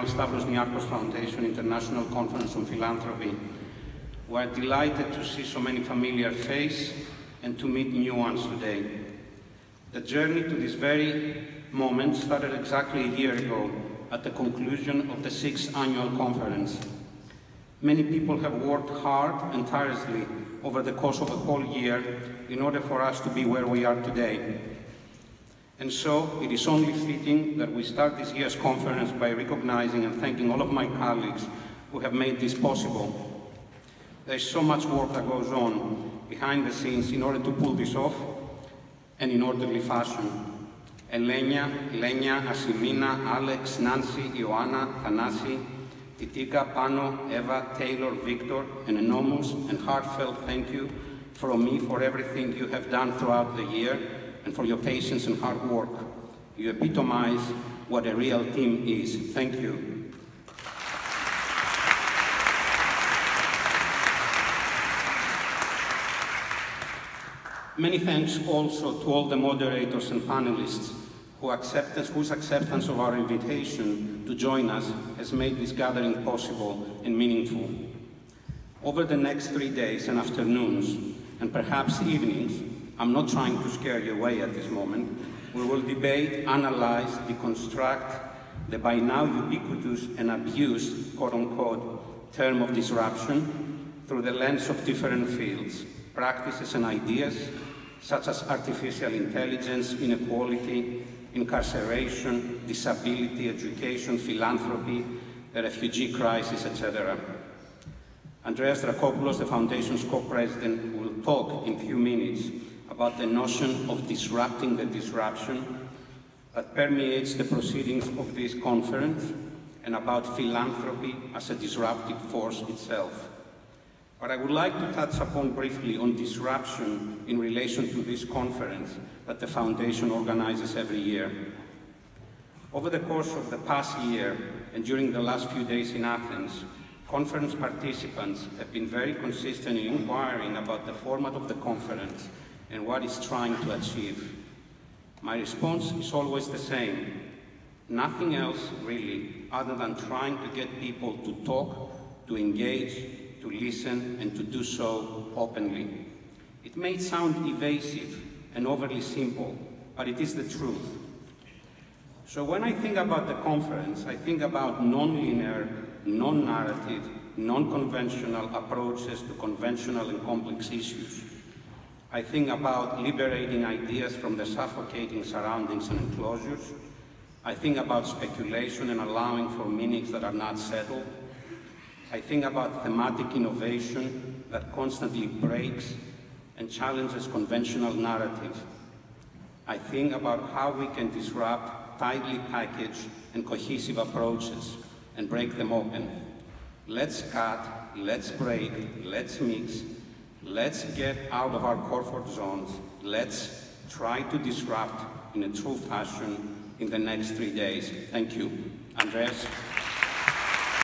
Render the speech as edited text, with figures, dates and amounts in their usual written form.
annual Stavros Niarchos Foundation International Conference on Philanthropy. We're delighted to see so many familiar faces and to meet new ones today. The journey to this very moment started exactly a year ago at the conclusion of the 6th annual conference. Many people have worked hard and tirelessly over the course of a whole year in order for us to be where we are today. And so it is only fitting that we start this year's conference by recognizing and thanking all of my colleagues who have made this possible. There is so much work that goes on behind the scenes in order to pull this off and in orderly fashion. Elenia, Lenia, Asimina, Alex, Nancy, Ioanna, Thanasi, Titika, Pano, Eva, Taylor, Victor, an enormous and heartfelt thank you from me for everything you have done throughout the year and for your patience and hard work. You epitomize what a real team is. Thank you. Many thanks also to all the moderators and panelists whose acceptance of our invitation to join us has made this gathering possible and meaningful. Over the next 3 days and afternoons, and perhaps evenings, I'm not trying to scare you away at this moment, we will debate, analyze, deconstruct the by now ubiquitous and abused, quote-unquote, term of disruption through the lens of different fields, practices and ideas, such as artificial intelligence, inequality, incarceration, disability, education, philanthropy, the refugee crisis, etc. Andreas Drakopoulos, the Foundation's co-president, will talk in a few minutes about the notion of disrupting the disruption that permeates the proceedings of this conference and about philanthropy as a disruptive force itself. But I would like to touch upon briefly on disruption in relation to this conference that the Foundation organizes every year. Over the course of the past year and during the last few days in Athens, conference participants have been very consistent in inquiring about the format of the conference and what it's trying to achieve. My response is always the same. Nothing else really other than trying to get people to talk, to engage, to listen, and to do so openly. It may sound evasive and overly simple, but it is the truth. So when I think about the conference, I think about non-linear, non-narrative, non-conventional approaches to conventional and complex issues. I think about liberating ideas from the suffocating surroundings and enclosures. I think about speculation and allowing for meanings that are not settled. I think about thematic innovation that constantly breaks and challenges conventional narratives. I think about how we can disrupt tightly packaged and cohesive approaches and break them open. Let's cut, let's break, let's mix, let's get out of our comfort zones. Let's try to disrupt in a true fashion in the next 3 days. Thank you. Andreas.